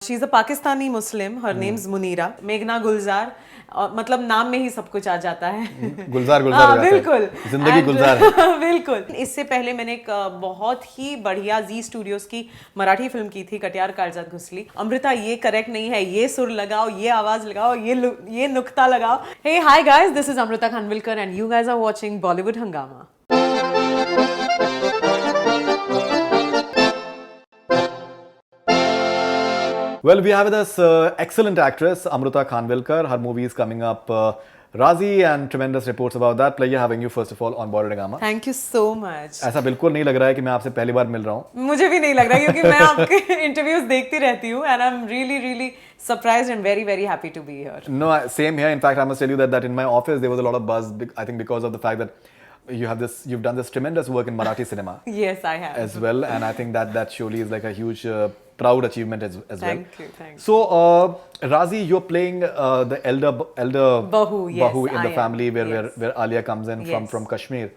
She is a Pakistani Muslim, her names Munira. मेघना गुलजार, मतलब नाम में ही सब कुछ आ जाता है। गुलजार गुलजार हो जाता है। बिल्कुल, जिंदगी गुलजार है। बिल्कुल। इससे पहले मैंने एक बहुत ही बढ़िया जी स्टूडियोज की मराठी फिल्म की थी, कटियार काळजात घुसली। अमृता ये करेक्ट नहीं है, ये सुर लगाओ, ये आवाज लगाओ, ये नुक्ता लगाओ। Hey hi guys, this is Amruta Khanvilkar and you guys are watching Bollywood Hungama. Well, we have with us excellent actress Amruta Khanvilkar. Her movie is coming up, Razi, and tremendous reports about that. Pleasure having you first of all on Bollywood Hungama. Thank you so much. ऐसा बिल्कुल नहीं लग रहा है कि मैं आपसे पहली बार मिल रहा हूँ। मुझे भी नहीं लग रहा, क्योंकि मैं आपके इंटरव्यूज देखती रहती हूँ and I am really surprised and very happy to be here. No, same here. In fact, I must tell you that in my office there was a lot of buzz. I think because of the fact that you've done this tremendous work in Marathi cinema. Yes, I have. As well, and I think that surely is like a huge proud achievement as well. Thank you. So, Razi, you're playing the elder Bahu, yes, Bahu in the family where Alia comes in from Kashmir.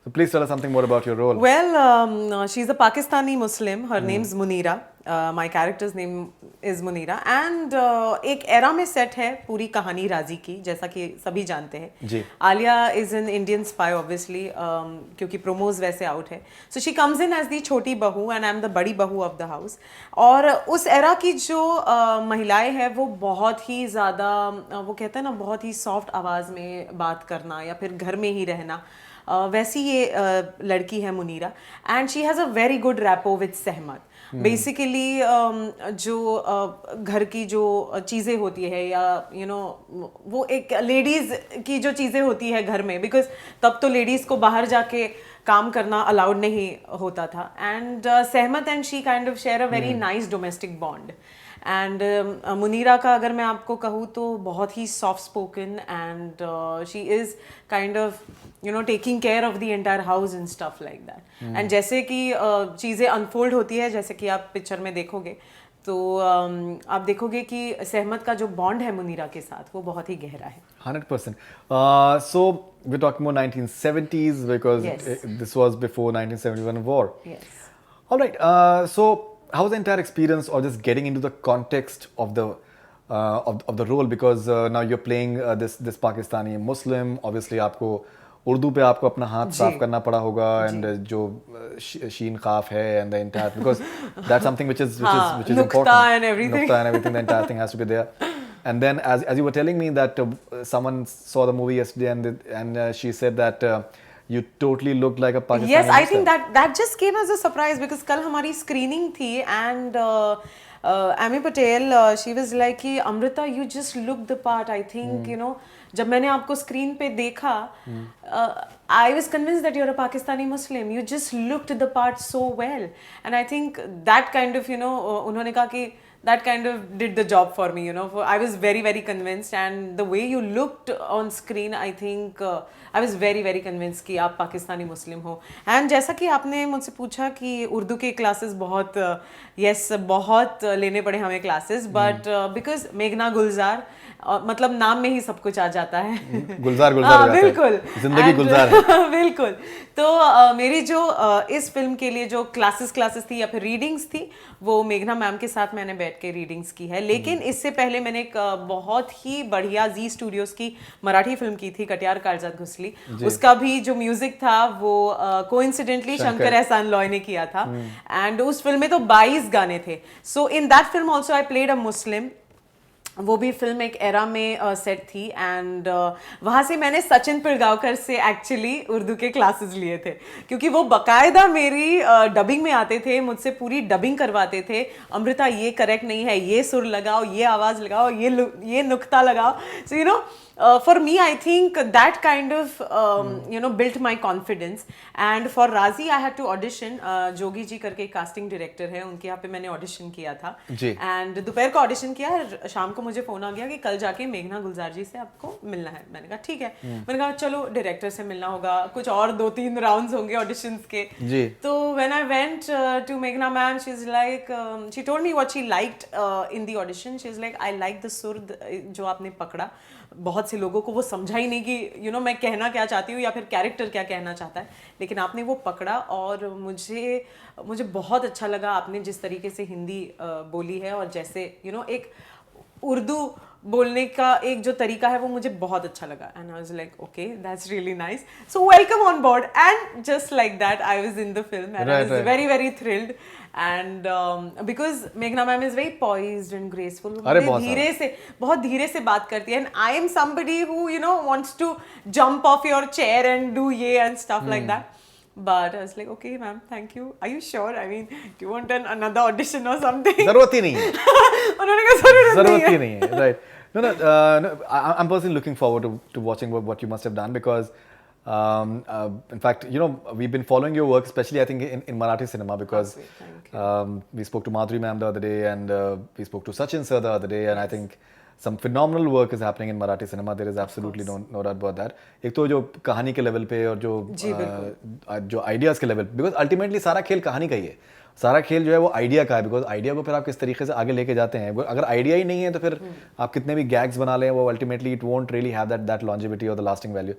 So please tell us something more about your role. Well, she's a Pakistani Muslim. Her name's Munira. My character's name is Munira. And एक era में set है पूरी कहानी राजी की, जैसा कि सभी जानते हैं। जी। Alia is an Indian spy obviously, क्योंकि प्रोमोज वैसे आउट है। So she comes in as the chhoti bahu and I am the बड़ी बहू ऑफ द हाउस। और उस एरा की जो महिलाएं हैं वो बहुत ही ज़्यादा, वो कहते हैं ना, बहुत ही सॉफ्ट आवाज़ में बात करना या फिर घर में ही रहना, वैसी ये लड़की है Munira. And she has a very good rapport with सहमत। बेसिकली जो घर की जो चीज़ें होती है, या वो एक लेडीज़ की जो चीज़ें होती है घर में, बिकॉज तब तो लेडीज़ को बाहर जाके काम करना अलाउड नहीं होता था। And Sehmat and she kind of share a very nice domestic bond. And Munira का अगर मैं आपको कहूँ तो बहुत ही soft spoken and she is kind of taking care of the entire house and stuff like that. And जैसे कि चीज़ें अनफोल्ड होती है, जैसे कि आप पिक्चर में देखोगे, तो आप देखोगे कि सहमत का जो बॉन्ड है मुनीरा के साथ वो बहुत ही गहरा है। 100%. So we're talking about 1970s because this was before 1971 war. Yes. All right. So how was the entire experience, or just getting into the context of the of the role? Because now you're playing this Pakistani Muslim. Obviously, आपको उर्दू पे आपको अपना हाथ साफ करना पड़ा होगा, and जो शीन खाफ है and the entire, because that's something which is important. Nukta and everything. Nukta and everything. The entire thing has to be there. And then as you were telling me that someone saw the movie yesterday and she said that you totally looked like a Pakistani. Yes, I think that just came as a surprise because कल हमारी screening थी and Amy Patel, she was like कि Amrita, you just look the part. I think जब मैंने आपको screen पे देखा, I was convinced that you're a Pakistani Muslim. You just looked the part so well, and I think that kind of उन्होंने कहा कि that kind of did the job for me, I was very convinced, and the way you looked on screen, I think I was very convinced कि आप पाकिस्तानी मुस्लिम हो। And जैसा कि आपने मुझसे पूछा कि उर्दू के क्लासेस बहुत बहुत लेने पड़े हमें क्लासेस, बट बिकॉज मेघना गुलजार, मतलब नाम में ही सब कुछ आ जाता है। गुलजार गुलजार हो जाता है। बिल्कुल, जिंदगी गुलजार है। बिल्कुल। तो मेरी जो इस फिल्म के लिए जो क्लासेस थी या फिर रीडिंग्स थी, वो मेघना मैम के साथ मैंने बैठ के रीडिंग्स की है। लेकिन इससे पहले मैंने एक बहुत ही बढ़िया जी स्टूडियोज की मराठी फिल्म की थी, कटियार काळजात घुसली। उसका भी जो म्यूजिक था वो कोइंसिडेंटली शंकर एहसान लॉय ने किया था, एंड उस फिल्म में तो 22 गाने थे। So in that film also I played a Muslim. वो भी फिल्म एक एरा में सेट थी, एंड वहाँ से मैंने सचिन पिलगांवकर से एक्चुअली उर्दू के क्लासेस लिए थे, क्योंकि वो बकायदा मेरी डबिंग में आते थे, मुझसे पूरी डबिंग करवाते थे। अमृता ये करेक्ट नहीं है, ये सुर लगाओ, ये आवाज़ लगाओ, ये नुक्ता लगाओ। सो for me, I think that kind of built my confidence. And for Razi, I had to audition. Jogi ji करके कास्टिंग डायरेक्टर है, उनके यहाँ पे मैंने ऑडिशन किया था। एंड दोपहर को ऑडिशन किया, शाम को मुझे फ़ोन आ गया कि कल जाके मेघना गुलजार जी से आपको मिलना है। मैंने कहा ठीक है। मैंने कहा चलो डायरेक्टर से मिलना होगा, कुछ और 2-3 राउंड्स होंगे ऑडिशंस के। जी। तो व्हेन आई वेंट टू मेघना ma'am, she is like, she told me what she liked in the audition. She is like, I like the सुर जो आपने पकड़ा। बहुत से लोगों को वो समझा ही नहीं कि मैं कहना क्या चाहती हूँ या फिर कैरेक्टर क्या कहना चाहता है, लेकिन आपने वो पकड़ा और मुझे बहुत अच्छा लगा आपने जिस तरीके से हिंदी बोली है, और जैसे एक उर्दू बोलने का एक जो तरीका है वो मुझे बहुत अच्छा लगा। And I was like okay, that's really nice, so welcome on board. And just like that I was in the film and I was very very thrilled. And because मेघना ma'am is very poised and graceful, बहुत धीरे से बात करती है। And I am somebody who wants to jump off your chair and do ये and stuff like that. But I was like, okay, ma'am, thank you. Are you sure? I mean, do you want another audition or something? जरूरत ही नहीं है. उन्होंने कहा जरूरत ही नहीं है. Right. No. I'm personally looking forward to watching what you must have done because, in fact, we've been following your work, especially I think in Marathi cinema because we spoke to Madhuri ma'am the other day and we spoke to Sachin sir the other day, and I think some phenomenal work is happening in Marathi cinema. There is absolutely no doubt about that. एक तो जो कहानी के level पे और जो ideas के level पे, बिकॉज अल्टीमेटली सारा खेल कहानी का ही है. सारा खेल जो है वो आइडिया का है, बिकॉज आइडिया को फिर आप किस तरीके से आगे लेके जाते हैं. अगर आइडिया ही नहीं है तो फिर आप कितने भी गैग्स बना लें, वो ultimately it won't really have that longevity और द लास्टिंग वैल्यू.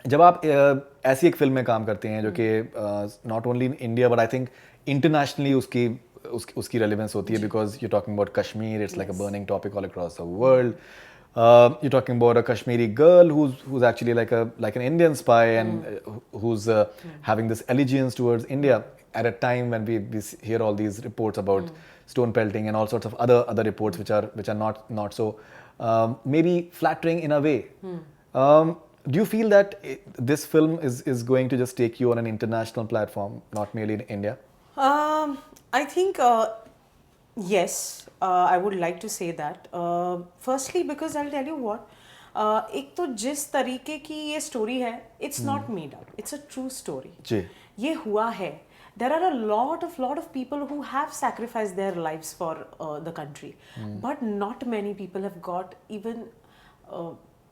जब आप ऐसी एक फिल्म में काम करते हैं जो कि not only in India but I think internationally उसकी रेलिवेंस होती है, because you talking about Kashmir, it's like a burning topic all across the world. You're talking about a Kashmiri girl who's actually like an Indian spy and who's having this allegiance towards India at a time when we hear all these reports about stone pelting and all sorts of other reports which are not so maybe flattering in a way. Do you feel that this film is going to just take you on an international platform, not merely in India? I think yes, I would like to say that. Firstly, because I'll tell you what, एक तो जिस तरीके की ये story है, it's not made up, it's a true story. जी. ये हुआ है. There are a lot of people who have sacrificed their lives for the country, but not many people have got even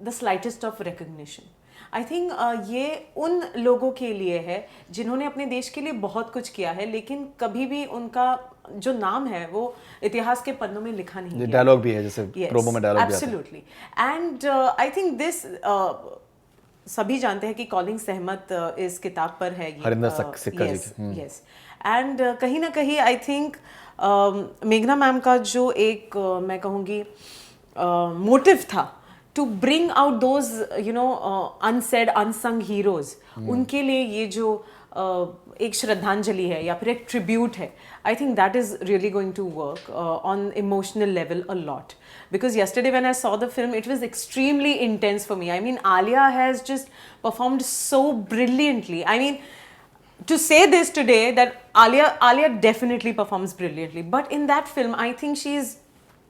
the slightest of recognition. I think ये उन लोगों के लिए है जिन्होंने अपने देश के लिए बहुत कुछ किया है, लेकिन कभी भी उनका जो नाम है वो इतिहास के पन्नों में लिखा नहीं गया. डायलॉग भी है, जैसे प्रोमो में डायलॉग भी आता है. Absolutely. And I think this सभी जानते हैं कि कॉलिंग सहमत इस किताब पर है. हरिंदर सिक्का जी की. यस. एंड कहीं ना कहीं आई थिंक मेघना मैम का जो एक मैं कहूँगी मोटिव था to bring out those unsaid unsung heroes, उनके लिए ये जो एक श्रद्धांजलि है या फिर एक ट्रिब्यूट है, I think that is really going to work on emotional level a lot. Because yesterday when I saw the film, it was extremely intense for me. I mean, Alia has just performed so brilliantly. I mean, to say this today that Alia definitely performs brilliantly, but in that film, I think she's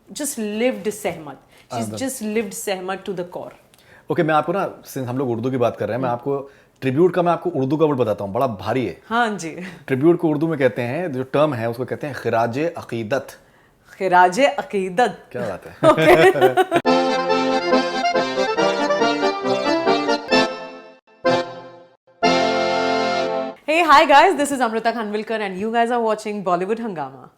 just lived Sehmat. She's just lived Sehmat to the core. Okay, मैं आपको ना, since हम लोग उर्दू की बात कर रहे हैं, मैं आपको ट्रिब्यूट का, मैं आपको उर्दू का वर्ड बताता हूँ, बड़ा भारी है. हाँ जी. ट्रिब्यूट को उर्दू में कहते हैं, जो टर्म है उसको कहते हैं खिराजे अकीदत. खिराजे अकीदत. क्या बात है. Hey, hi guys, this is Amrita Khanvilkar and you guys are watching Bollywood Hungama.